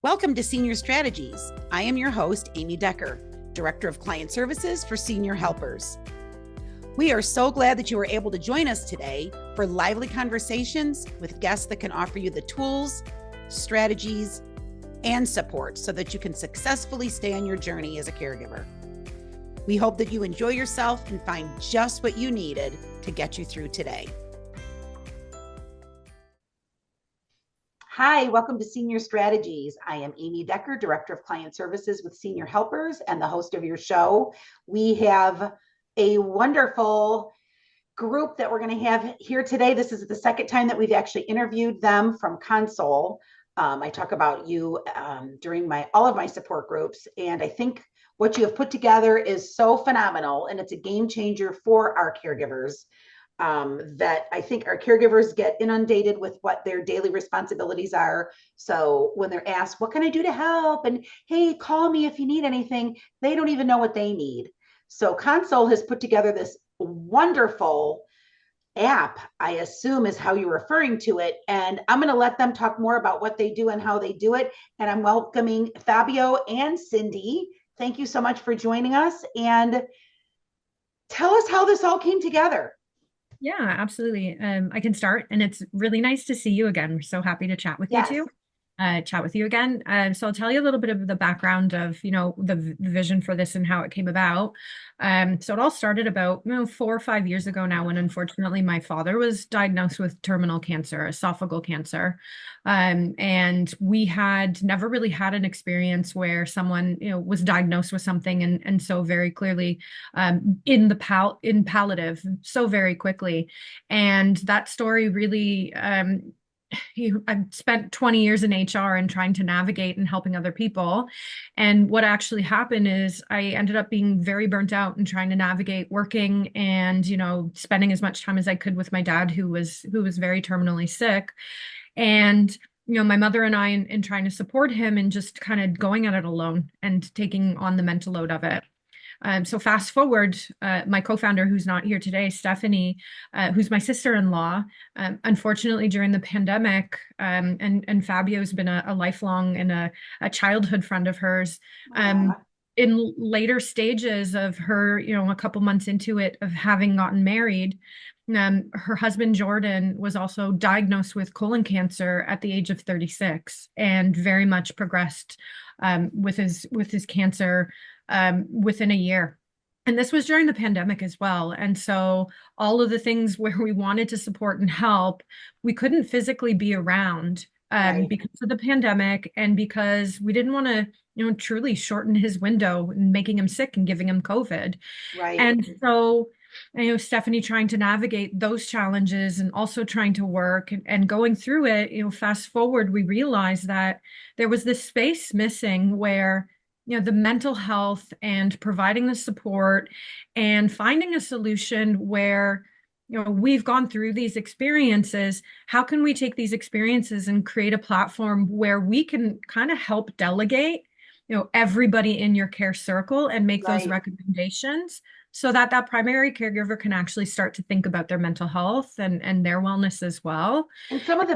Welcome to Senior Strategies. I am your host, Amy Decker, Director of Client Services for Senior Helpers. We are so glad that you were able to join us today for lively conversations with guests that can offer you the tools, strategies, and support so that you can successfully stay on your journey as a caregiver. We hope that you enjoy yourself and find just what you needed to get you through today. Hi, welcome to Senior Strategies. I am Amy Decker, Director of Client Services with Senior Helpers and the host of your show. We have a wonderful group that we're going to have here today. This is the second time that we've actually interviewed them from Consoul. I talk about you during all of my support groups, and I think what you have put together is so phenomenal, and it's a game changer for our caregivers. That I think our caregivers get inundated with what their daily responsibilities are. So when they're asked, what can I do to help? And hey, call me if you need anything, they don't even know what they need. So Consoul has put together this wonderful app, I assume is how you're referring to it. And I'm going to let them talk more about what they do and how they do it. And I'm welcoming Fabio and Cindy. Thank you so much for joining us. And tell us how this all came together. Yeah, absolutely. I can start, and it's really nice to see you again. We're so happy to chat with you Yes. too. Chat with you again. So I'll tell you a little bit of the background of, the vision for this and how it came about. So it all started about, 4 or 5 years ago now, when unfortunately my father was diagnosed with terminal cancer, esophageal cancer. And we had never really had an experience where someone, was diagnosed with something and so very clearly in palliative so very quickly. And that story really I spent 20 years in HR and trying to navigate and helping other people. And what actually happened is I ended up being very burnt out and trying to navigate working and, spending as much time as I could with my dad, who was very terminally sick. And my mother and I in trying to support him and just kind of going at it alone and taking on the mental load of it. So fast forward, my co-founder, who's not here today, Stephanie, who's my sister-in-law, unfortunately during the pandemic, and Fabio's been a lifelong and a childhood friend of hers. In later stages of her, a couple months into it, of having gotten married, her husband Jordan was also diagnosed with colon cancer at the age of 36 and very much progressed with his cancer within a year. And this was during the pandemic as well. And so all of the things where we wanted to support and help, we couldn't physically be around Right. because of the pandemic and because we didn't want to, truly shorten his window and making him sick and giving him COVID. Right. And so, Stephanie trying to navigate those challenges and also trying to work and going through it, fast forward, we realized that there was this space missing where the mental health and providing the support and finding a solution where, we've gone through these experiences. How can we take these experiences and create a platform where we can kind of help delegate, everybody in your care circle and make those Right. recommendations so that that primary caregiver can actually start to think about their mental health and their wellness as well. And some of the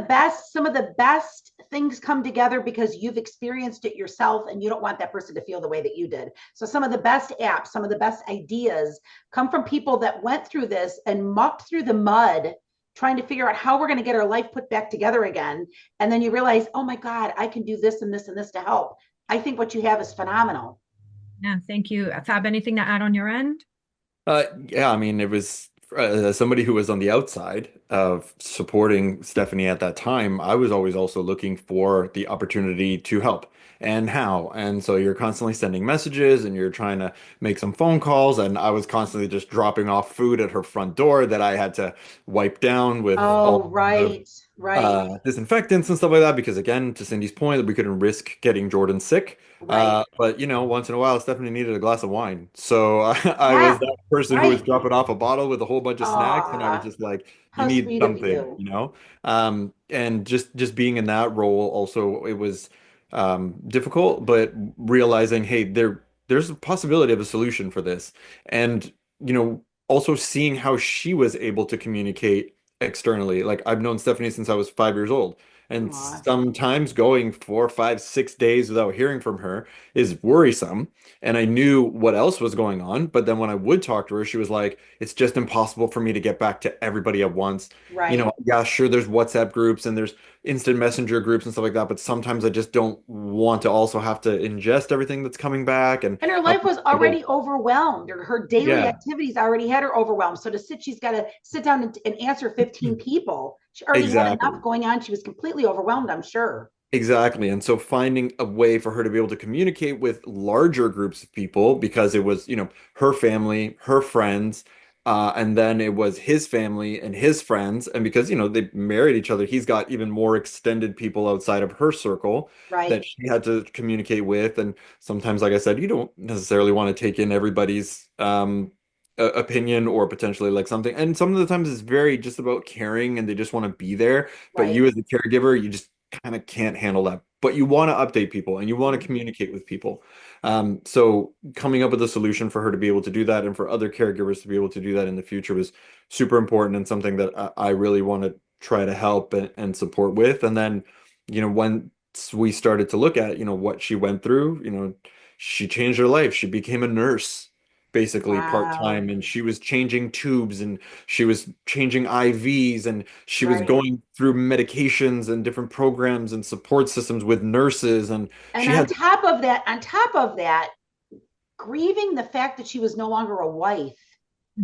best things come together because you've experienced it yourself and you don't want that person to feel the way that you did. So some of the best apps, some of the best ideas come from people that went through this and mucked through the mud trying to figure out how we're going to get our life put back together again. And then you realize, oh my God, I can do this and this and this to help. I think what you have is phenomenal. Yeah, thank you. Fab, anything to add on your end? Yeah, I mean, it was somebody who was on the outside of supporting Stephanie at that time. I was always also looking for the opportunity to help and how. And so you're constantly sending messages and you're trying to make some phone calls. And I was constantly just dropping off food at her front door that I had to wipe down with Oh, all the right, right, disinfectants and stuff like that, because again, to Cindy's point, that we couldn't risk getting Jordan sick. right. But once in a while, Stephanie needed a glass of wine, so I was Yeah, that person who was right. dropping off a bottle with a whole bunch of snacks, and I was Aw, just like, "You how need sweet of something," you. And just being in that role, also it was difficult, but realizing, hey, there's a possibility of a solution for this, and also seeing how she was able to communicate externally. Like I've known Stephanie since I was 5 years old. And Aw. sometimes going 4, 5, 6 days without hearing from her is worrisome. And I knew what else was going on. But then when I would talk to her, she was like, it's just impossible for me to get back to everybody at once. Right. Yeah, sure, there's WhatsApp groups and there's instant messenger groups and stuff like that, but sometimes I just don't want to also have to ingest everything that's coming back and And her I'm life was able, already overwhelmed, or her daily yeah, activities already had her overwhelmed. So she's got to sit down and answer 15 people. She already had enough exactly. going on. She was completely overwhelmed, I'm sure. Exactly. And so finding a way for her to be able to communicate with larger groups of people because it was, her family, her friends, and then it was his family and his friends. And because, they married each other, he's got even more extended people outside of her circle that Right. she had to communicate with. And sometimes, like I said, you don't necessarily want to take in everybody's opinion or potentially like something. And some of the times it's very just about caring and they just want to be there. But Right. you as a caregiver, you just kind of can't handle that. But you want to update people and you want to Mhm. communicate with people. So coming up with a solution for her to be able to do that and for other caregivers to be able to do that in the future was super important and something that I really want to try to help and support with. And then, once we started to look at, what she went through, she changed her life. She became a nurse basically Wow. part-time and she was changing tubes and she was changing IVs and she was Right. going through medications and different programs and support systems with nurses and And she had on top of that, grieving the fact that she was no longer a wife.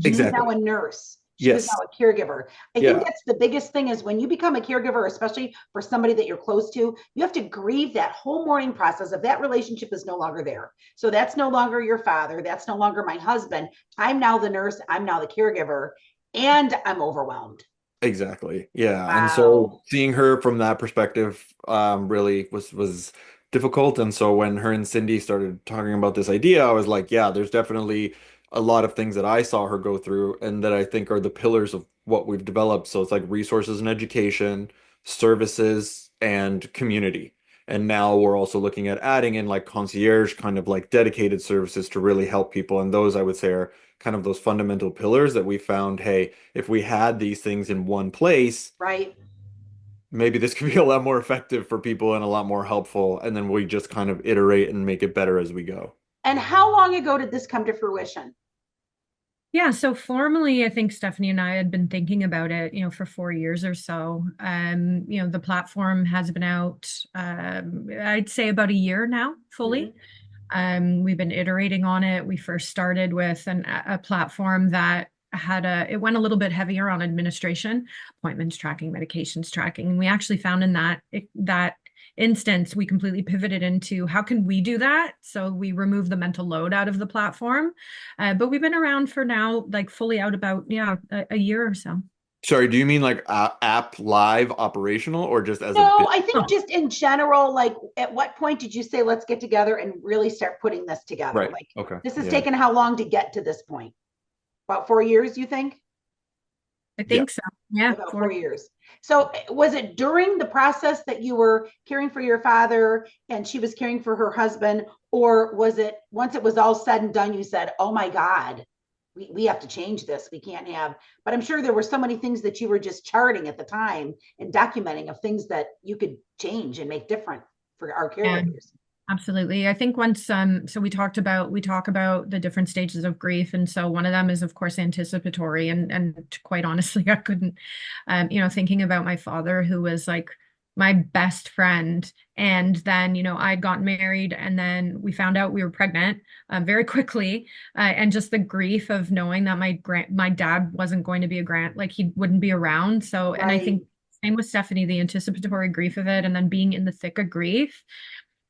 She was now exactly. a nurse. She was now Yes. a caregiver. I think Yeah. that's the biggest thing is when you become a caregiver, especially for somebody that you're close to, you have to grieve that whole mourning process of that relationship is no longer there. So that's no longer your father. That's no longer my husband. I'm now the nurse. I'm now the caregiver, and I'm overwhelmed. Exactly. Yeah. And so Wow. seeing her from that perspective really was difficult. And so when her and Cindy started talking about this idea, I was like, yeah, there's definitely a lot of things that I saw her go through and that I think are the pillars of what we've developed. So it's like resources and education, services, and community. And now we're also looking at adding in like concierge kind of like dedicated services to really help people. And those I would say are kind of those fundamental pillars that we found, hey, if we had these things in one place, Right. maybe this could be a lot more effective for people and a lot more helpful. And then we just kind of iterate and make it better as we go. And how long ago did this come to fruition? Yeah, so formally, I think Stephanie and I had been thinking about it, for 4 years or so. The platform has been out, I'd say about a year now, fully. Mhm. We've been iterating on it. We first started with a platform that it went a little bit heavier on administration, appointments tracking, medications tracking. And we actually found in that instance, we completely pivoted into how can we do that? So we removed the mental load out of the platform. But we've been around for now, like fully out about, yeah, a year or so. Sorry, do you mean like app live operational or just as a No, bit? I think just in general, like at what point did you say, let's get together and really start putting this together? Right. Like Okay. this has Yeah. taken how long to get to this point? About 4 years, you think? I Yeah. think so. Yeah, About for 4 years. So was it during the process that you were caring for your father and she was caring for her husband? Or was it once it was all said and done, you said, oh my God, we have to change this. We can't have, but I'm sure there were so many things that you were just charting at the time and documenting of things that you could change and make different for our yeah. caregivers. Absolutely. I think once so we talk about the different stages of grief. And so one of them is of course anticipatory and quite honestly, I couldn't thinking about my father who was like my best friend. And then, I'd gotten married and then we found out we were pregnant very quickly. And just the grief of knowing that my dad wasn't going to be like he wouldn't be around. So, and I Right, think same with Stephanie, the anticipatory grief of it, and then being in the thick of grief.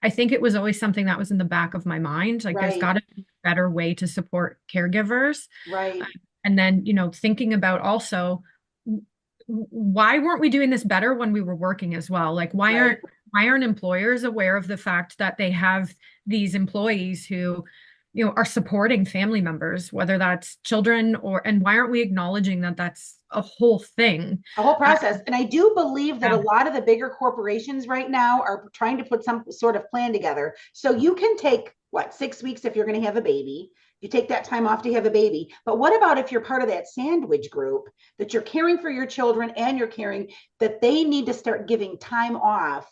I think it was always something that was in the back of my mind. Like, there's right, got to be a better way to support caregivers. Uh, right, And then, thinking about also why weren't we doing this better when we were working as well? Like, right. why aren't employers aware of the fact that they have these employees who, are supporting family members, whether that's children and why aren't we acknowledging that that's a whole thing? A whole Uh, process. And I do believe that a yeah, lot of the bigger corporations right now are trying to put some sort of plan together. So you can take what, 6 weeks if you're going to have a baby. You take that time off to have a baby. But what about if you're part of that sandwich group that you're caring for your children and you're caring that they need to start giving time off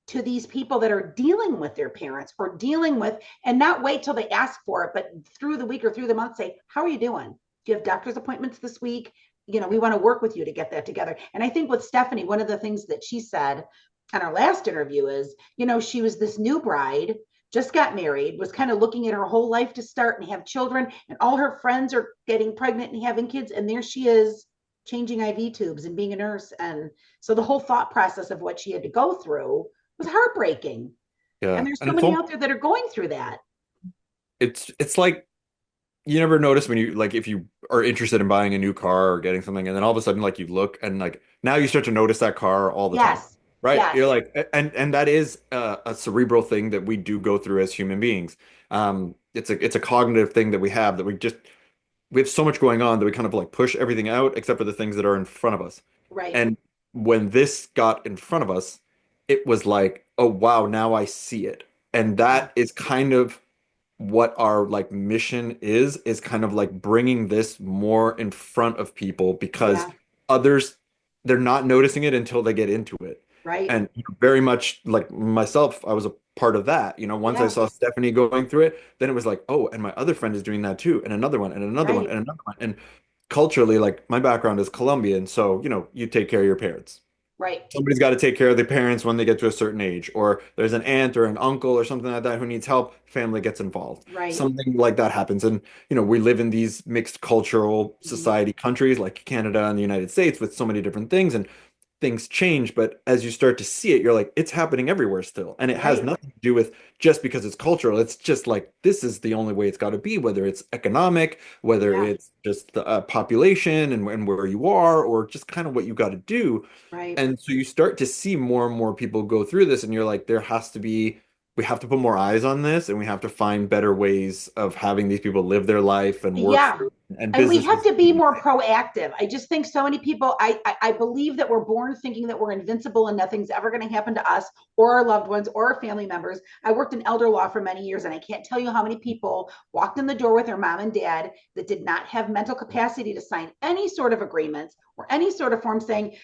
to these people that are dealing with their parents or dealing with, and not wait till they ask for it, but through the week or through the month say, how are you doing? Do you have doctor's appointments this week? We want to work with you to get that together. And I think with Stephanie, one of the things that she said on our last interview is, she was this new bride, just got married, was kind of looking at her whole life to start and have children, and all her friends are getting pregnant and having kids. And there she is changing IV tubes and being a nurse. And so the whole thought process of what she had to go through was heartbreaking. And Yeah. there's And so many out there that are going through that. it's like you never notice when you like if you are interested in buying a new car or getting something, and then all of a sudden like you look and like now you start to notice that car all the time, Yes. right? Yes. You're like, and that is a cerebral thing that we do go through as human beings. It's a cognitive thing that we have that we have so much going on that we kind of like push everything out except for the things that are in front of us. Right. And when this got in front of us, it was like, oh wow, now I see it. And Yeah. that is kind of what our like mission is kind of like bringing this more in front of people because Yeah. others they're not noticing it until they get into it. Right. And very much like myself, I was a part of that. Once I Yeah. saw Stephanie going through it, then it was like, oh, and my other friend is doing that too, and another one, and another one, Right. and another one. And culturally, like my background is Colombian, so you take care of your parents. Right. Somebody's got to take care of their parents when they get to a certain age, or there's an aunt or an uncle or something like that who needs help, family gets involved. Right. Something like that happens. And, we live in these mixed cultural Mhm. society countries like Canada and the United States with so many different things, and things change. But as you start to see it, you're like, it's happening everywhere still. And it has Right. nothing to do with just because it's cultural. It's just like, this is the only way it's got to be, whether it's economic, whether Yeah. it's just the population and where you are, or just kind of what you got to do. Right. And so you start to see more and more people go through this, and you're like, we have to put more eyes on this, and we have to find better ways of having these people live their life and work Yeah. through and And we have businesses to do be the more same. proactive. I just think so many people, I believe that we're born thinking that we're invincible and nothing's ever going to happen to us or our loved ones or our family members. I worked in elder law for many years, and I can't tell you how many people walked in the door with their mom and dad that did not have mental capacity to sign any sort of agreements or any sort of form saying,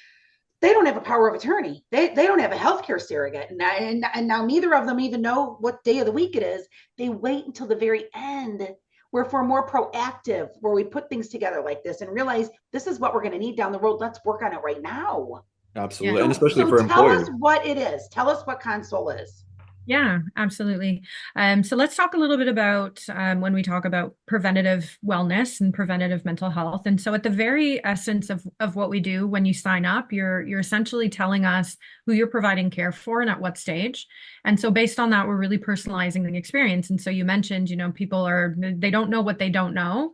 they don't have a power of attorney. They don't have a healthcare surrogate. And now neither of them even know what day of the week it is. They wait until the very end where if we're more proactive, where we put things together like this and realize this is what we're going to need down the road. Let's work on it right now. Yeah. Absolutely. And So, especially so for tell us employers. what it is. Tell us what Consoul is. Yeah, absolutely. So let's talk a little bit about when we talk about preventative wellness and preventative mental health. And so, at the very essence of what we do when you sign up, you're essentially telling us who you're providing care for and at what stage. And so, based on that, we're really personalizing the experience. And so, you mentioned, they don't know what they don't know.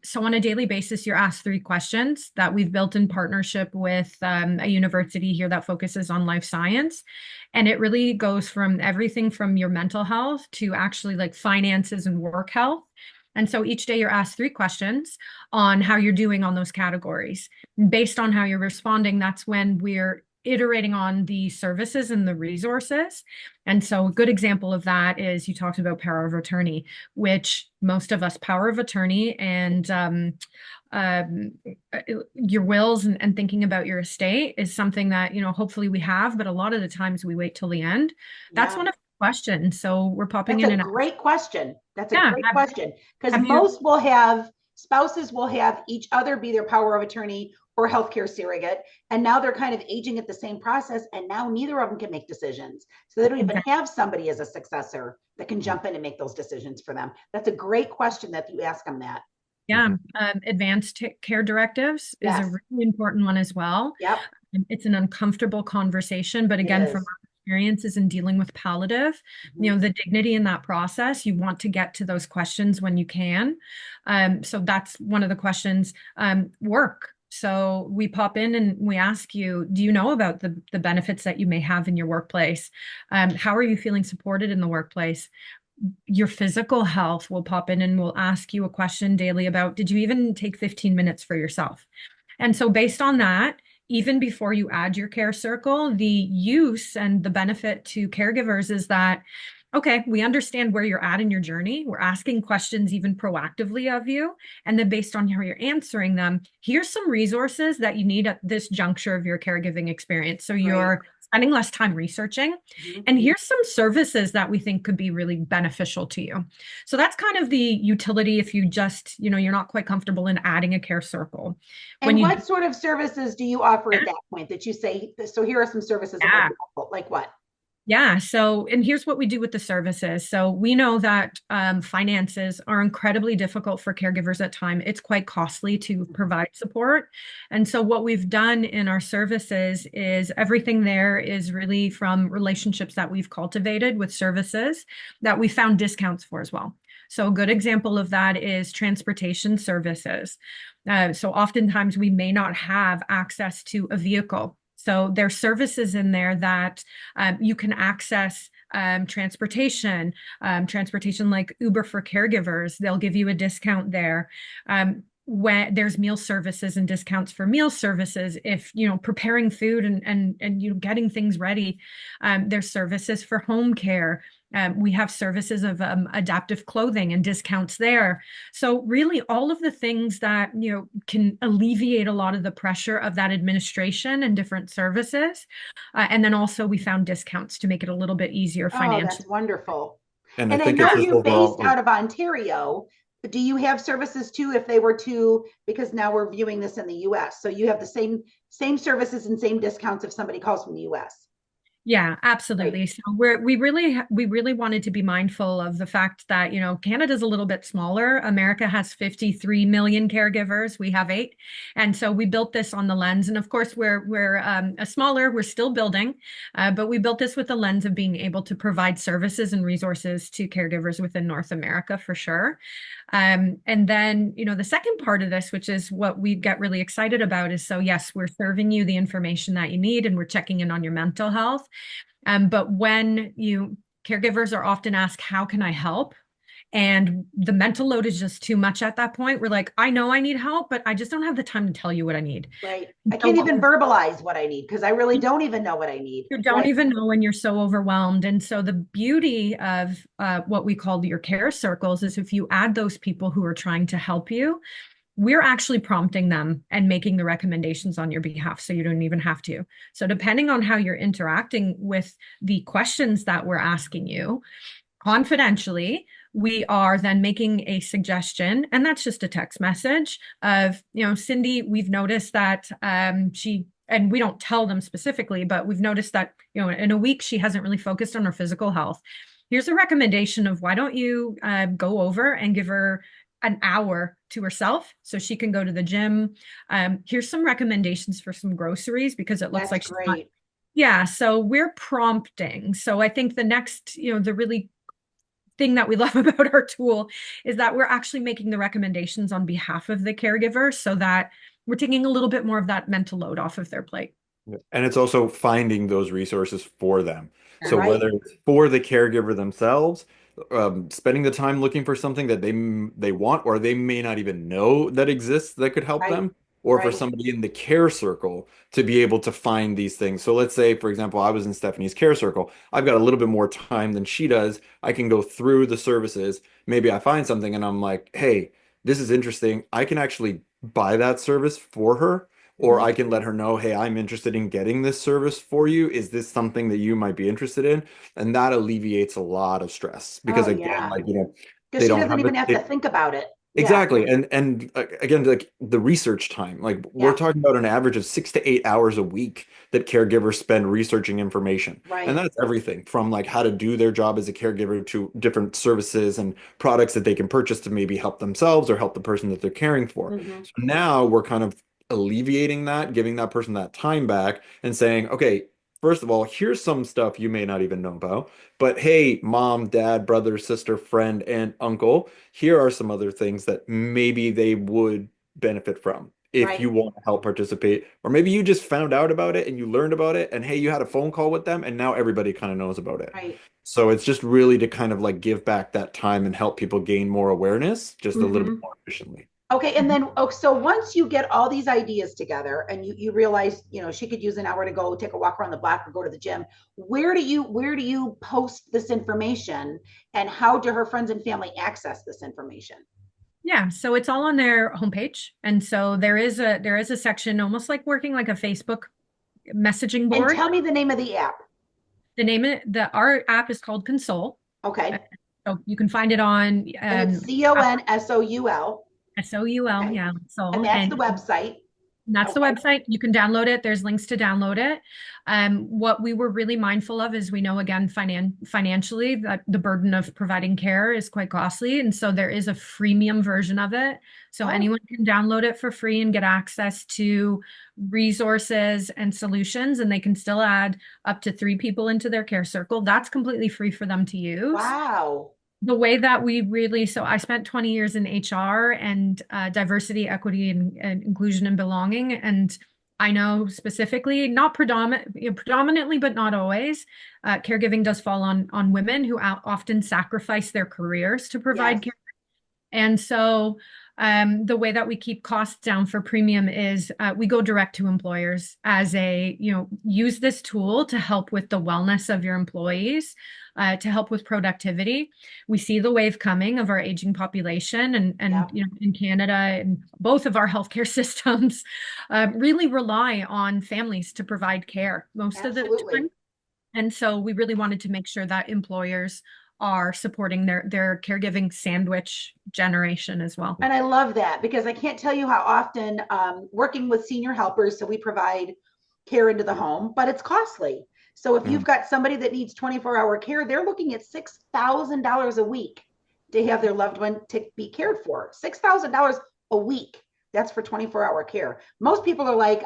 So, on a daily basis, you're asked 3 questions that we've built in partnership with a university here that focuses on life science. And it really goes from everything from your mental health to actually like finances and work health. And so each day you're asked 3 questions on how you're doing on those categories. Based on how you're responding, that's when we're iterating on the services and the resources. And so a good example of that is you talked about power of attorney, which most of us power of attorney and um, your wills and thinking about your estate is something that, hopefully we have, but a lot of the times we wait till the end. That's Yeah. one of the questions. So we're popping That's in a and great question. That's a yeah. great question because Have you, most spouses will have each other be their power of attorney or healthcare surrogate. And now they're kind of aging at the same process. And now neither of them can make decisions. So they don't even exactly. have somebody as a successor that can jump in and make those decisions for them. That's a great question that you ask them that. Yeah. Mhm. Advanced care directives is a Yes. really important one as well. Yep. It's an uncomfortable conversation, but It again, from is. our experiences in dealing with palliative, Mhm. the dignity in that process, you want to get to those questions when you can. So that's one of the questions. Work. So we pop in and we ask you, do you know about the benefits that you may have in your workplace? How are you feeling supported in the workplace? Your physical health will pop in and we'll ask you a question daily about, did you even take 15 minutes for yourself? And so based on that, even before you add your care circle, the use and the benefit to caregivers is that okay, we understand where you're at in your journey. We're asking questions even proactively of you. And then based on how you're answering them, here's some resources that you need at this juncture of your caregiving experience. So Right. you're spending less time researching. Mhm. And here's some services that we think could be really beneficial to you. So that's kind of the utility if you just, you're not quite comfortable in adding a care circle. When And you what sort of services do you offer at that point that you say, so here are some services that might yeah. be helpful? Like what? Yeah. So, and here's what we do with the services. So we know that finances are incredibly difficult for caregivers at time. It's quite costly to provide support. And so what we've done in our services is everything there is really from relationships that we've cultivated with services that we found discounts for as well. So a good example of that is transportation services. So oftentimes we may not have access to a vehicle. So there's services in there that you can access transportation like Uber for caregivers. They'll give you a discount there. When there's meal services and discounts for meal services, if preparing food and getting things ready, there's services for home care. We have services of adaptive clothing and discounts there. So really all of the things that, can alleviate a lot of the pressure of that administration and different services. And then also we found discounts to make it a little bit easier Oh, that's financially. wonderful. And I And I think it's know just you're based overall. out of Ontario. Do you have services too if they were to, because now we're viewing this in the US. So you have the same services and same discounts if somebody calls from the US. Yeah, Right. absolutely. So we really wanted to be mindful of the fact that, Canada's a little bit smaller. America has 53 million caregivers. We have 8. And so we built this on the lens. And of course, we're a smaller, we're still building, but we built this with the lens of being able to provide services and resources to caregivers within North America for sure. And then, the second part of this, which is what we get really excited about, is so yes, we're serving you the information that you need and we're checking in on your mental health. But when caregivers are often asked, how can I help? And the mental load is just too much at that point. We're like, I know I need help, but I just don't have the time to tell you what I need. Right. I So can't what even verbalize what I need because I really don't even know what I need. you don't Right. even know when you're so overwhelmed. And so the beauty of what we call your care circles is if you add those people who are trying to help you, we're actually prompting them and making the recommendations on your behalf. So you don't even have to. So depending on how you're interacting with the questions that we're asking you, confidentially, we are then making a suggestion, and that's just a text message of, Cindy, we've noticed that and we don't tell them specifically, but we've noticed that, in a week, she hasn't really focused on her physical health. Here's a recommendation of why don't you go over and give her an hour to herself so she can go to the gym. Here's some recommendations for some groceries because it looks That's like she's not. great. Yeah, so we're prompting. So I think the next, the really thing that we love about our tool is that we're actually making the recommendations on behalf of the caregiver so that we're taking a little bit more of that mental load off of their plate. Yeah. And it's also finding those resources for them. So Right. whether it's for the caregiver themselves, spending the time looking for something that they want or they may not even know that exists that could help Right. them, or for Right. somebody in the care circle to be able to find these things. So let's say, for example, I was in Stephanie's care circle. I've got a little bit more time than she does. I can go through the services. Maybe I find something and I'm like, hey, this is interesting. I can actually buy that service for her. Or Mhm. I can let her know, hey, I'm interested in getting this service for you. Is this something that you might be interested in? And that alleviates a lot of stress because Oh, again, yeah. like, Because they she don't doesn't have even have to the, think about it. Yeah. exactly. And again, like the research time, like we're Yeah. talking about an average of 6 to 8 hours a week that caregivers spend researching information. And Right. that's everything from like how to do their job as a caregiver to different services and products that they can purchase to maybe help themselves or help the person that they're caring for. Hmm. So now we're kind of alleviating that, giving that person that time back and saying, okay, first of all, here's some stuff you may not even know about. But hey, mom, dad, brother, sister, friend, and uncle, here are some other things that maybe they would benefit from if you Right. want to help participate. Or maybe you just found out about it and you learned about it, and hey, you had a phone call with them, and now everybody kind of knows about it. Right. So it's just really to kind of like give back that time and help people gain more awareness just a little bit Hmm. more efficiently. Okay, and then so once you get all these ideas together and you realize, she could use an hour to go take a walk around the block or go to the gym, where do you post this information and how do her friends and family access this information? Yeah, so it's all on their homepage. And so there is a section almost like working like a Facebook messaging And board. tell me the name of the app. Our app is called Consoul. Uh, Okay. So you can find it on And it's Consoul. SOUL, Okay. yeah, And Soul. that's And the website. that's the Okay. website. You can download it. There's links to download it. What we were really mindful of is we know again financially that the burden of providing care is quite costly, and so there is a freemium version of it. So Oh, anyone can download it for free and get access to resources and solutions, and they can still add up to 3 people into their care circle. That's completely free for them to use. wow. The way that we really, so I spent 20 years in HR and diversity, equity, and inclusion and belonging. And I know specifically, not predominantly, but not always, caregiving does fall on women who often sacrifice their careers to provide Yes. care. And so the way that we keep costs down for premium is we go direct to employers as use this tool to help with the wellness of your employees, to help with productivity. We see the wave coming of our aging population and Yeah. in Canada and both of our healthcare systems really rely on families to provide care most of the Absolutely. time. And so we really wanted to make sure that employers are supporting their caregiving sandwich generation as well. And I love that because I can't tell you how often working with senior helpers, so we provide care into the home, but it's costly. So if you've Mhm. got somebody that needs 24-hour care, they're looking at $6,000 a week to have their loved one to be cared for. $6,000 a week. That's for 24-hour care. Most people are like,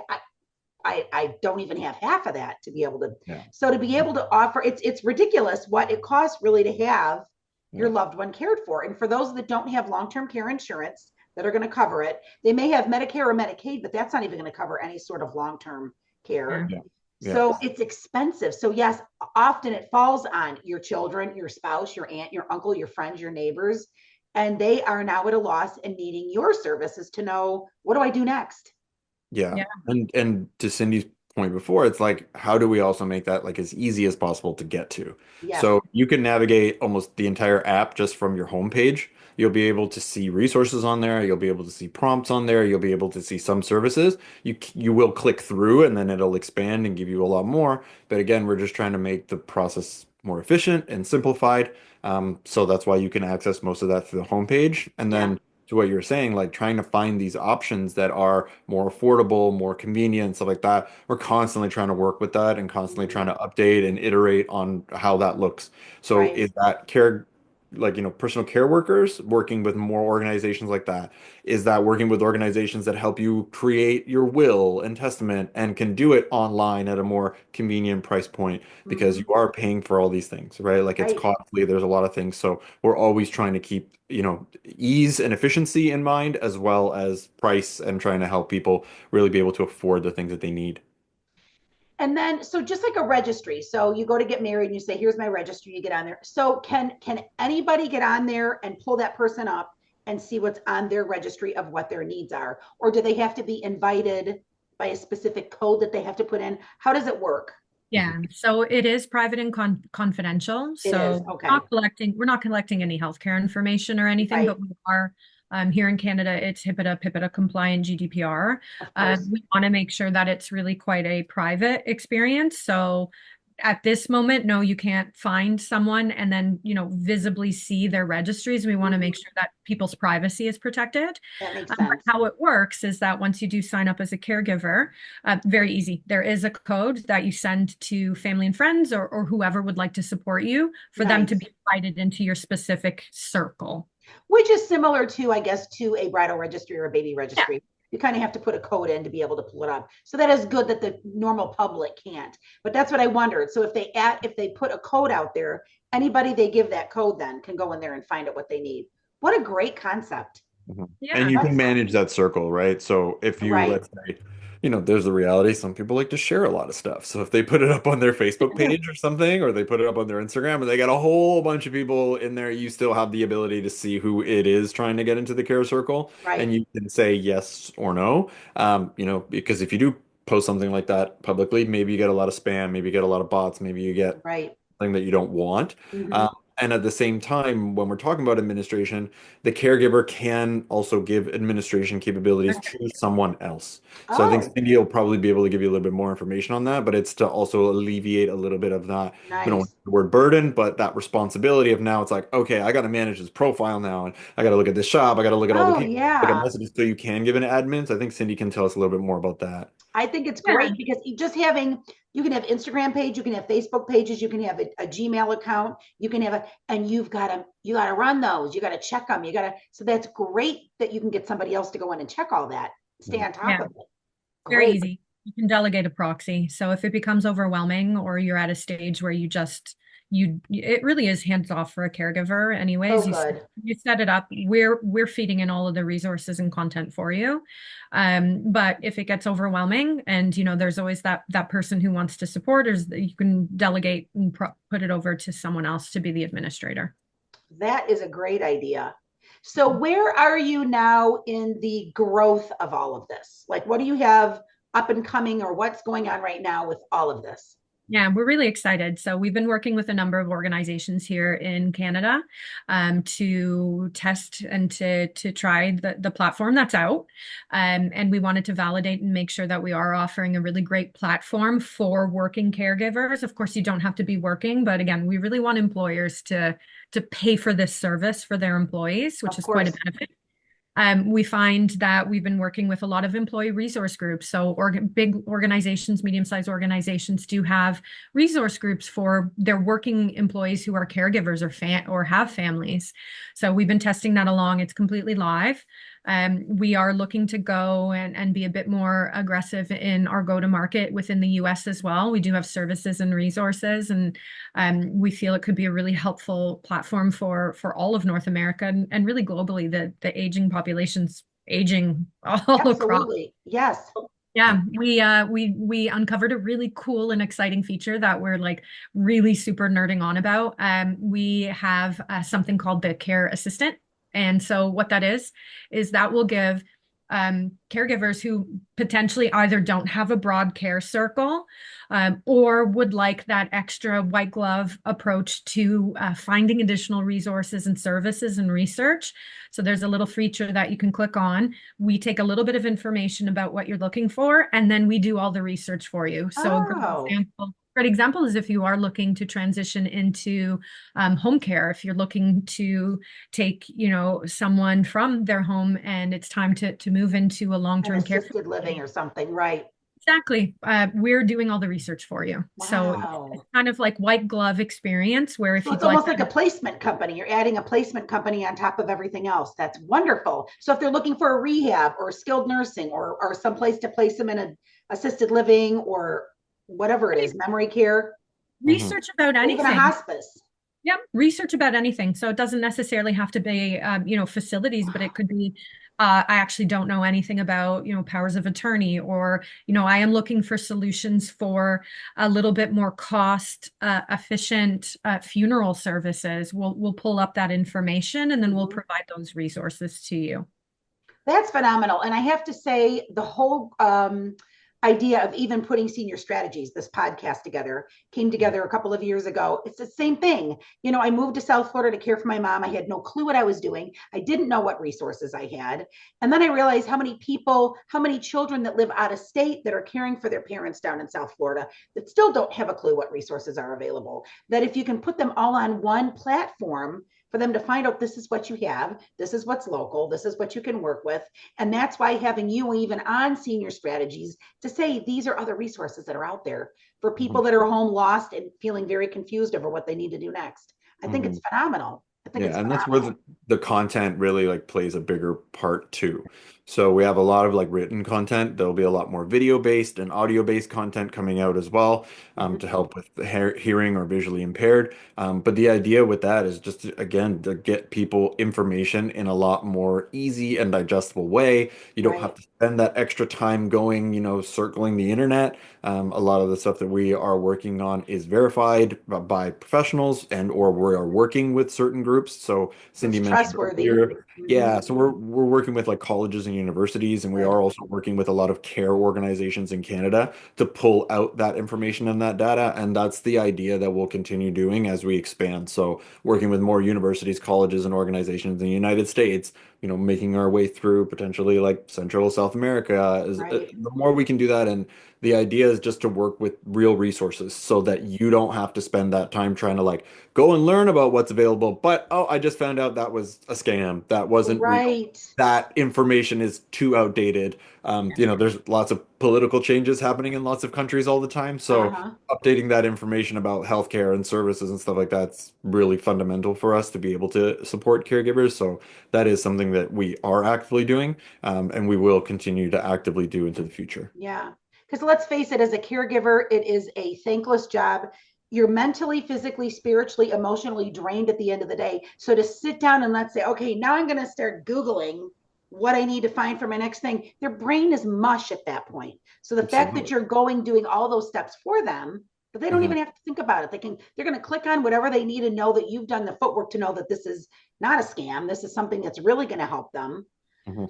I don't even have half of that to be able to. Yeah. So to be able to offer, it's ridiculous what it costs really to have your Yeah. loved one cared for. And for those that don't have long-term care insurance that are going to cover it, they may have Medicare or Medicaid, but that's not even going to cover any sort of long-term care. Yeah. Yeah. Yeah. So it's expensive. So yes, often it falls on your children, your spouse, your aunt, your uncle, your friends, your neighbors, and they are now at a loss and needing your services to know, what do I do next? Yeah. Yeah. And to Cindy's point before, it's like, how do we also make that like as easy as possible to get to? Yes. So you can navigate almost the entire app just from your homepage. You'll be able to see resources on there. You'll be able to see prompts on there. You'll be able to see some services. You will click through and then it'll expand and give you a lot more. But again, we're just trying to make the process more efficient and simplified. So that's why you can access most of that through the homepage. And Yeah. then to what you're saying, like trying to find these options that are more affordable, more convenient, stuff like that. We're constantly trying to work with that and constantly trying Mhm. to update and iterate on how that looks. So Right. is that care, like, personal care workers working with more organizations like that? Is that working with organizations that help you create your will and testament and can do it online at a more convenient price point because you Mhm. are paying for all these things, right? Like it's Right. costly. There's a lot of things. So we're always trying to keep, ease and efficiency in mind as well as price and trying to help people really be able to afford the things that they need. And then, so just like a registry, so you go to get married and you say, "Here's my registry." You get on there. So can anybody get on there and pull that person up and see what's on their registry of what their needs are, or do they have to be invited by a specific code that they have to put in? How does it work? Yeah, so it is private and confidential. It is. So Okay. we're not collecting any healthcare information or anything, Right. but we are here in Canada, it's HIPAA compliant GDPR. Of course. We want to make sure that it's really quite a private experience. So at this moment, no, you can't find someone and then, visibly see their registries. We want to make Mhm. sure that people's privacy is protected. That makes But sense. how it works is that once you do sign up as a caregiver, very easy. There is a code that you send to family and friends or whoever would like to support you for them to Nice. be invited into your specific circle. Which is similar to, I guess, to a bridal registry or a baby Yeah. registry. You kind of have to put a code in to be able to pull it up. So that is good that the normal public can't. But that's what I wondered. So if they put a code out there, anybody they give that code then can go in there and find out what they need. What a great concept. Mhm. And Yeah. you can That's manage that circle, right? So if you, right. let's say, there's the reality. Some people like to share a lot of stuff. So if they put it up on their Facebook page or something, or they put it up on their Instagram and they got a whole bunch of people in there, you still have the ability to see who it is trying to get into the care circle. And Right, you can say yes or no. Because if you do post something like that publicly, maybe you get a lot of spam, maybe you get a lot of bots, maybe you get right. something that you don't want. Hmm. And at the same time, when we're talking about administration, the caregiver can also give administration capabilities to someone else. So I think Oh, Cindy will probably be able to give you a little bit more information on that, but it's to also alleviate a little bit of that, we don't want nice. the word burden, but that responsibility of now it's like, okay, I got to manage this profile now, and I got to look at this shop, I got to look at all the Oh, people, look at yeah. messages, so you can give an admin. So I think Cindy can tell us a little bit more about that. I think it's Yeah, great because just having, you can have Instagram page, you can have Facebook pages, you can have a Gmail account, you can have and you got to run those, you got to check them, so that's great that you can get somebody else to go in and check all that, stay on top yeah, of it. very Great. easy. You can delegate a proxy. So if it becomes overwhelming or you're at a stage where it really is hands off for a caregiver So anyways. good. You set it up. We're feeding in all of the resources and content for you. But if it gets overwhelming and there's always that person who wants to support, or you can delegate and put it over to someone else to be the administrator. That is a great idea. So where are you now in the growth of all of this? Like, what do you have up and coming, or what's going on right now with all of this? Yeah, we're really excited. So we've been working with a number of organizations here in Canada to test and to try the platform that's out. And we wanted to validate and make sure that we are offering a really great platform for working caregivers. Of course, you don't have to be working, but again, we really want employers to pay for this service for their employees, which Of is quite a course. benefit. We find that we've been working with a lot of employee resource groups. So big organizations, medium-sized organizations do have resource groups for their working employees who are caregivers or have families. So we've been testing that along. It's completely live. We are looking to go and be a bit more aggressive in our go-to-market within the US as well. We do have services and resources, and we feel it could be a really helpful platform for all of North America and really globally. The aging population's aging all across. Absolutely. Yes. Yeah, we uncovered a really cool and exciting feature that we're like really super nerding on about. We have something called the Care Assistant, and so what that is that will give caregivers who potentially either don't have a broad care circle or would like that extra white glove approach to finding additional resources and services and research. So there's a little feature that you can click on. We take a little bit of information about what you're looking for, and then we do all the research for you. So a Oh, great example is if you are looking to transition into home care, if you're looking to take, someone from their home and it's time to move into a an long-term care assisted living facility. or something. Right. Exactly. We're doing all the research for you. So it's Wow. kind of like white glove experience where if So you'd it's like almost like a placement company. You're adding a placement company on top of everything else. That's wonderful. So if they're looking for a rehab or skilled nursing or some place to place them in an assisted living or whatever it is, memory care, Mhm. research about or even a anything. hospice. Yep, research about anything. So it doesn't necessarily have to be, facilities, but it could be, I actually don't know anything about, powers of attorney, or, I am looking for solutions for a little bit more cost efficient funeral services. We'll pull up that information and then we'll Mhm. provide those resources to you. That's phenomenal. And I have to say, the whole idea of even putting senior strategies, this podcast together, came together a couple of years ago. It's the same thing. I moved to South Florida to care for my mom. I had no clue what I was doing. I didn't know what resources I had. And then I realized how many people, how many children that live out of state that are caring for their parents down in South Florida that still don't have a clue what resources are available. That if you can put them all on one platform, for them to find out this is what you have, this is what's local, this is what you can work with. And that's why having you even on senior strategies to say these are other resources that are out there for people Mhm. that are home lost and feeling very confused over what they need to do next. I think it's Mhm. phenomenal. I think it's Yeah, and that's where phenomenal. the content really like plays a bigger part too. So we have a lot of like written content. There'll be a lot more video-based and audio-based content coming out as well, Mhm. to help with the hearing or visually impaired. But the idea with that is just to, again, to get people information in a lot more easy and digestible way. You don't have Right. to spend that extra time going, circling the internet. A lot of the stuff that we are working on is verified by professionals and or we are working with certain groups. So So it's Cindy mentioned trustworthy. earlier, Hmm. yeah, so we're working with like colleges and universities, and we Good. are also working with a lot of care organizations in Canada to pull out that information and that data. And that's the idea that we'll continue doing as we expand. So working with more universities, colleges, and organizations in the United States, making our way through potentially like Central South America is Right. the more we can do that. And the idea is just to work with real resources so that you don't have to spend that time trying to like go and learn about what's available. But oh, I just found out that was a scam. That wasn't real. Right. That information is too outdated. There's lots of political changes happening in lots of countries all the time. So Uh-huh. updating that information about healthcare and services and stuff like that's really fundamental for us to be able to support caregivers. So that is something that we are actively doing, and we will continue to actively do into the future. Yeah. Because let's face it, as a caregiver, it is a thankless job. You're mentally, physically, spiritually, emotionally drained at the end of the day. So to sit down and let's say, okay, now I'm going to start Googling what I need to find for my next thing, their brain is mush at that point. So the fact that Absolutely. you're doing all those steps for them, but they don't Mhm. even have to think about it. They're going to click on whatever they need to know that you've done the footwork to know that this is not a scam. This is something that's really going to help them. Mhm.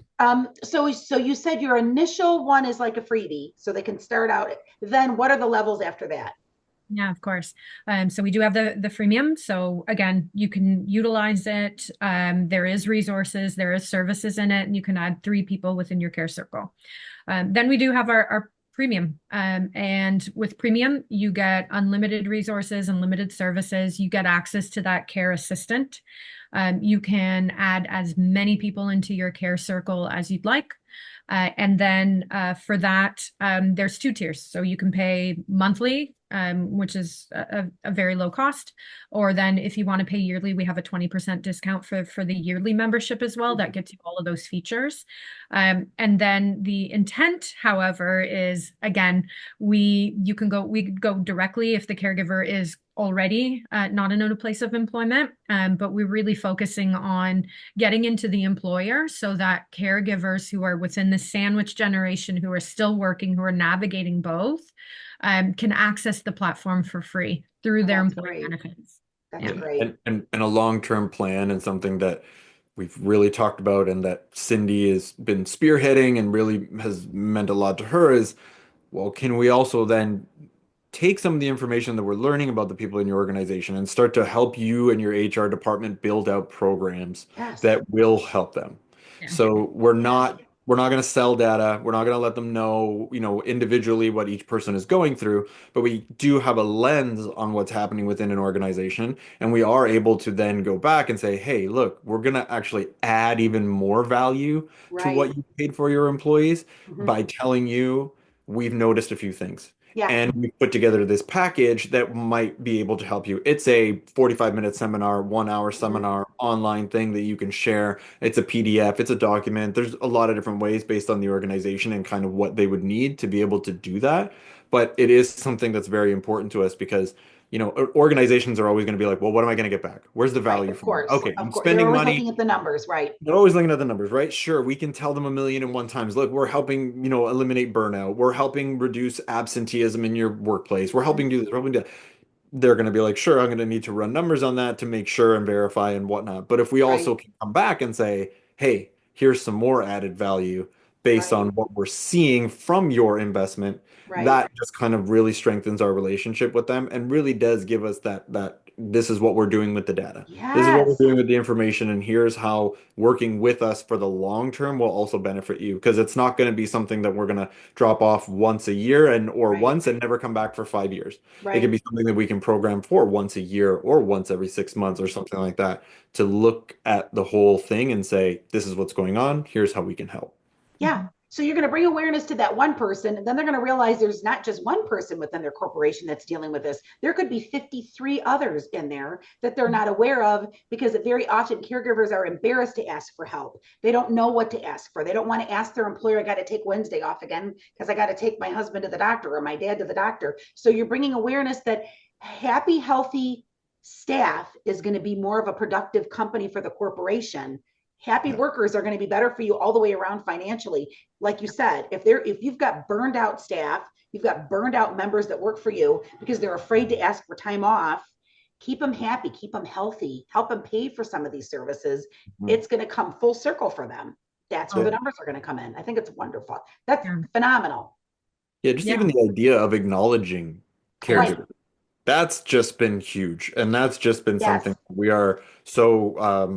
So you said your initial one is like a freebie, so they can start out. Then what are the levels after that? Yeah, of course. So we do have the freemium. So again, you can utilize it. There is resources, there is services in it, and you can add 3 people within your care circle. Then we do have our premium. And with premium, you get unlimited resources, unlimited services. You get access to that care assistant. You can add as many people into your care circle as you'd like. And then for that, there's 2 tiers. So you can pay monthly, which is a very low cost. Or then if you want to pay yearly, we have a 20% discount for the yearly membership as well. That gets you all of those features. And then the intent, however, is again, we go directly if the caregiver is already not in a place of employment, but we're really focusing on getting into the employer so that caregivers who are within the sandwich generation, who are still working, who are navigating both, can access the platform for free through Oh, their that's employee great. benefits. That's Yeah. Yeah, great. and a long-term plan and something that we've really talked about and that Cindy has been spearheading and really has meant a lot to her is, well, can we also then take some of the information that we're learning about the people in your organization and start to help you and your HR department build out programs Yes. that will help them. Yeah. So Yes. we're not going to sell data. We're not going to let them know, individually what each person is going through, but we do have a lens on what's happening within an organization, and we are able to then go back and say, "Hey, look, we're going to actually add even more value to Right. what you paid for your employees Hmm. by telling you we've noticed a few things." Yeah. And we put together this package that might be able to help you. It's a 45-minute seminar, 1 hour Hmm. seminar, online thing that you can share. It's a PDF, it's a document. There's a lot of different ways based on the organization and kind of what they would need to be able to do that. But it is something that's very important to us because, organizations are always going to be like, well, what am I going to get back? Where's the Right. value Of for me? course. Okay, Of I'm course. They're spending always money. looking at the numbers. Right. They're always looking at the numbers, right? Sure, we can tell them a million and one times. Look, we're helping, eliminate burnout. We're helping reduce absenteeism in your workplace. We're Hmm. helping do this. We're helping do that. They're going to be like, sure, I'm going to need to run numbers on that to make sure and verify and whatnot. But if we also Right. can come back and say, hey, here's some more added value based on Right. what we're seeing from your investment, Right. that just kind of really strengthens our relationship with them and really does give us that this is what we're doing with the data. This is what we're Yes. doing with the information, and here's how working with us for the long term will also benefit you because it's not going to be something that we're going to drop off once a year and or Right. once and never come back for 5 years. It can Right. be something that we can program for once a year or once every 6 months or something like that to look at the whole thing and say, this is what's going on. Here's how we can help. Yeah. So you're going to bring awareness to that one person, and then they're going to realize there's not just one person within their corporation that's dealing with this. There could be 53 others in there that they're not aware of, because very often caregivers are embarrassed to ask for help. They don't know what to ask for. They don't want to ask their employer, I got to take Wednesday off again because I got to take my husband to the doctor or my dad to the doctor. So you're bringing awareness that happy, healthy staff is going to be more of a productive company for the corporation. Happy workers are going to be better for you all the way around financially. Like you said, if you've got burned out staff, you've got burned out members that work for you because they're afraid to ask for time off, keep them happy, keep them healthy, help them pay for some of these services. It's going to come full circle for them. That's where the numbers are going to come in. I think it's wonderful. That's phenomenal. Yeah, just even the idea of acknowledging Right. caregivers. That's just been huge. And that's just been Yes. something we are so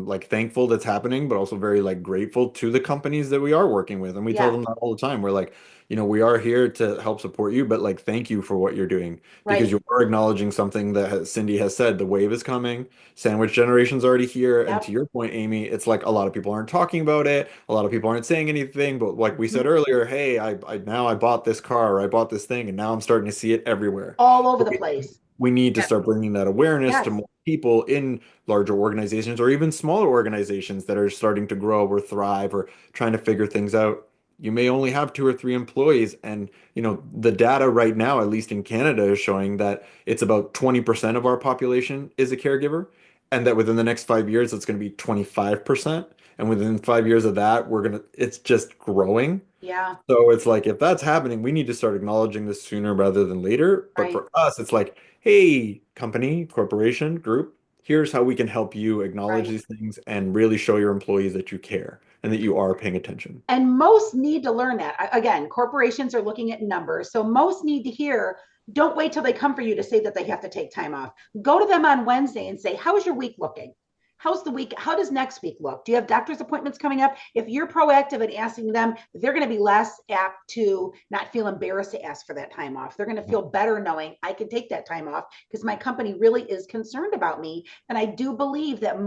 like thankful that's happening, but also very like grateful to the companies that we are working with. And we tell Yes. them that all the time. We're like, we are here to help support you, but like thank you for what you're doing because Right. you are acknowledging something that Cindy has said. The wave is coming, sandwich generation's already here. And Yep. to your point, Amy, it's like a lot of people aren't talking about it. A lot of people aren't saying anything. But like we said earlier, hey, I bought this car or I bought this thing, and now I'm starting to see it everywhere. All over the place. We need to Yeah. start bringing that awareness to Yes. more people in larger organizations or even smaller organizations that are starting to grow or thrive or trying to figure things out. You may only have 2 or 3 employees, and the data right now, at least in Canada, is showing that it's about 20% of our population is a caregiver, and that within the next 5 years, it's going to be 25%. And within 5 years of that, it's just growing. Yeah. So it's like if that's happening, we need to start acknowledging this sooner rather than later. But Right. for us, it's like, hey, company, corporation, group, here's how we can help you acknowledge Right. these things and really show your employees that you care and that you are paying attention. And most need to learn that. Again, corporations are looking at numbers. So most need to hear, don't wait till they come for you to say that they have to take time off. Go to them on Wednesday and say, how's your week looking? How's the week? How does next week look? Do you have doctor's appointments coming up? If you're proactive in asking them, they're going to be less apt to not feel embarrassed to ask for that time off. They're going to feel better knowing I can take that time off because my company really is concerned about me. And I do believe that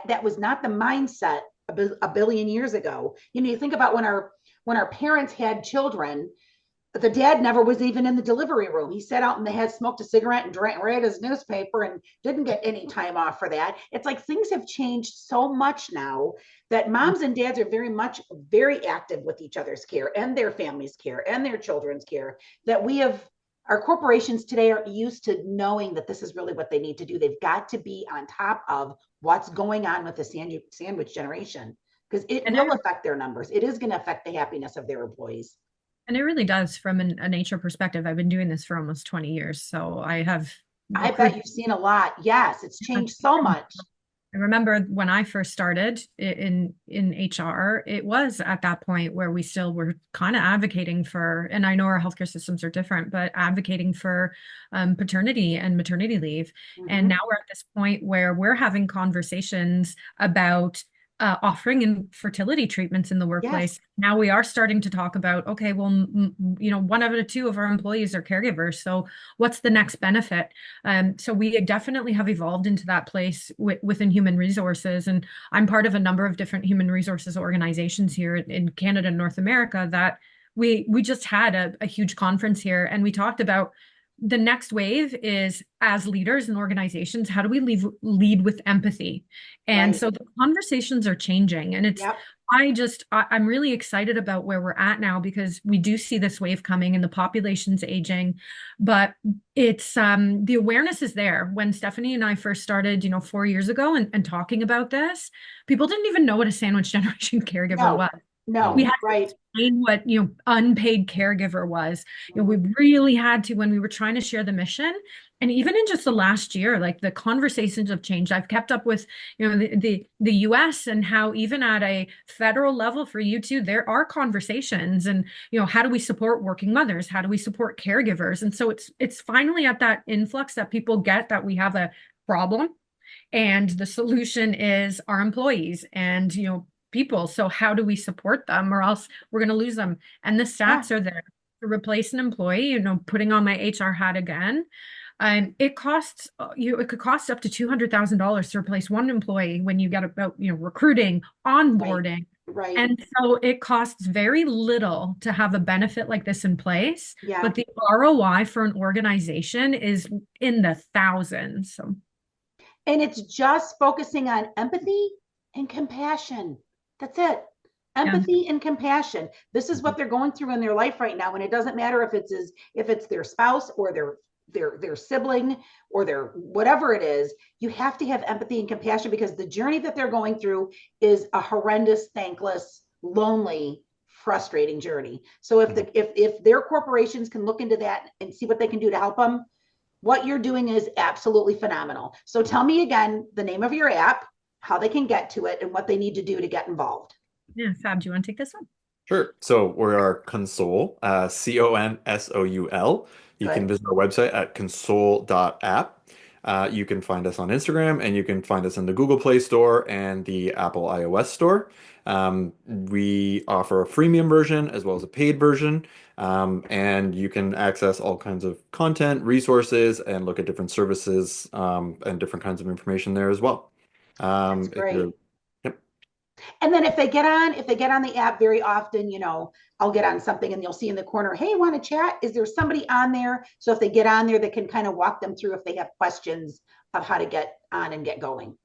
that was not the mindset a billion years ago. You think about when our parents had children, the dad never was even in the delivery room. He sat out and they had smoked a cigarette and read his newspaper and didn't get any time off for that. It's like things have changed so much now that moms and dads are very active with each other's care and their family's care and their children's care, that our corporations today are used to knowing that this is really what they need to do. They've got to be on top of what's going on with the sandwich generation, because it And will affect their numbers. It is going to affect the happiness of their employees. And it really does from a nature perspective. I've been doing this for almost 20 years. So I have I bet you've seen a lot. Yes, it's changed so much. I remember when I first started in HR, it was at that point where we still were kind of advocating for, and I know our healthcare systems are different, but advocating for paternity and maternity leave. And now we're at this point where we're having conversations about offering infertility treatments in the workplace. Yes. Now we are starting to talk about, okay, well, one out of two of our employees are caregivers. So what's the next benefit? So we definitely have evolved into that place within human resources. And I'm part of a number of different human resources organizations here in Canada and North America that we just had a huge conference here, and we talked about the next wave is, as leaders and organizations, how do we lead with empathy? And so the conversations are changing, and I'm really excited about where we're at now, because we do see this wave coming and the population's aging, but it's the awareness is there. When Stephanie and I first started, 4 years ago and talking about this, people didn't even know what a sandwich generation caregiver was. No, We had right. to explain what, unpaid caregiver was. We really had to, when we were trying to share the mission. And even in just the last year, like, the conversations have changed. I've kept up with, the US, and how even at a federal level for you too, there are conversations, and, how do we support working mothers? How do we support caregivers? And so it's finally at that influx that people get that we have a problem, and the solution is our employees and, people. So how do we support them, or else we're going to lose them? And the stats are there. To replace an employee, putting on my HR hat again, it costs it could cost up to $200,000 to replace one employee when you get about, recruiting, onboarding, Right. And so it costs very little to have a benefit like this in place, Yeah. but the ROI for an organization is in the thousands. So, And it's just focusing on empathy and compassion. That's it. yeah. Empathy and compassion. This is what they're going through in their life right now. And it doesn't matter if it's their spouse or their sibling or their whatever it is. You have to have empathy and compassion because the journey that they're going through is a horrendous, thankless, lonely, frustrating journey. So if their corporations can look into that and see what they can do to help them, what you're doing is absolutely phenomenal. So tell me again the name of your app, how they can get to it, and what they need to do to get involved. Yeah, Fab, do you want to take this one? Sure. So we are Consoul, Consoul. You can Good. visit our website at console.app. You can find us on Instagram, and you can find us in the Google Play Store and the Apple iOS Store. We offer a freemium version as well as a paid version, and you can access all kinds of content, resources, and look at different services and different kinds of information there as well. That's If great. you're, yep. And then if they get on the app very often, I'll get on something and you'll see in the corner, hey, want to chat? Is there somebody on there? So if they get on there, they can kind of walk them through if they have questions of how to get on and get going.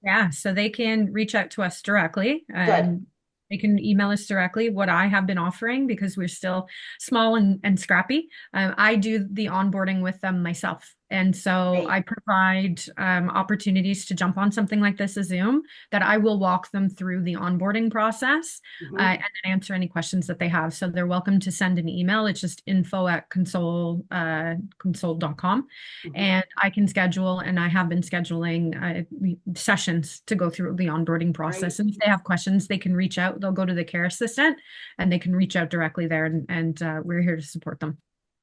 Yeah, so they can reach out to us directly. Good. They can email us directly. What I have been offering, because we're still small and scrappy, I do the onboarding with them myself. And so Great. I provide opportunities to jump on something like this, a Zoom, that I will walk them through the onboarding process and then answer any questions that they have. So they're welcome to send an email. It's just info@console.com. And I can schedule, and I have been scheduling sessions to go through the onboarding process. Right. And if they have questions, they can reach out. They'll go to the care assistant and they can reach out directly there. And we're here to support them.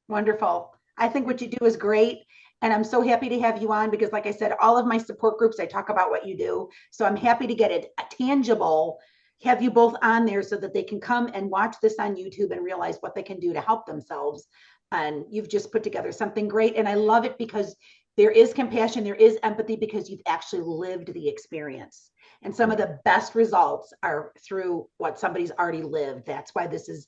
Wonderful. I think what you do is great. And I'm so happy to have you on because, like I said, all of my support groups, I talk about what you do. So I'm happy to get it tangible, have you both on there so that they can come and watch this on YouTube and realize what they can do to help themselves. And you've just put together something great. And I love it because there is compassion, there is empathy because you've actually lived the experience. And some of the best results are through what somebody's already lived. That's why this is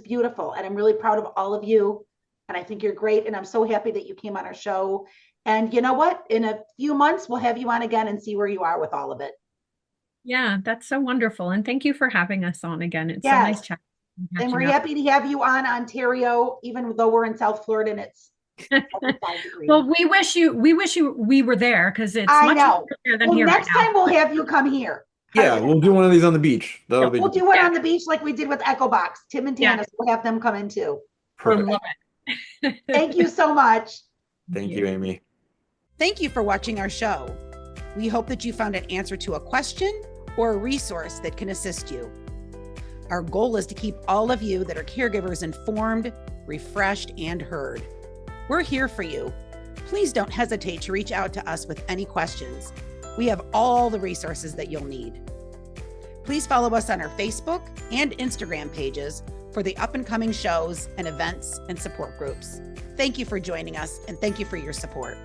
beautiful. And I'm really proud of all of you. And I think you're great. And I'm so happy that you came on our show. And you know what? In a few months, we'll have you on again and see where you are with all of it. Yeah, that's so wonderful. And thank you for having us on again. It's so nice chatting. And we're happy to have you on Ontario, even though we're in South Florida and it's 75 degrees. Well, we wish we were there because it's much warmer than here next right time we'll have you come here. Yeah, we'll do one of these on the beach. We'll do one on the beach like we did with Echo Box. Tim and Tanis, we'll have them come in too. Perfect. Love it. Thank you so much. Thank you, Amy. Thank you for watching our show. We hope that you found an answer to a question or a resource that can assist you. Our goal is to keep all of you that are caregivers informed, refreshed, and heard. We're here for you. Please don't hesitate to reach out to us with any questions. We have all the resources that you'll need. Please follow us on our Facebook and Instagram pages for the up-and-coming shows and events and support groups. Thank you for joining us, and thank you for your support.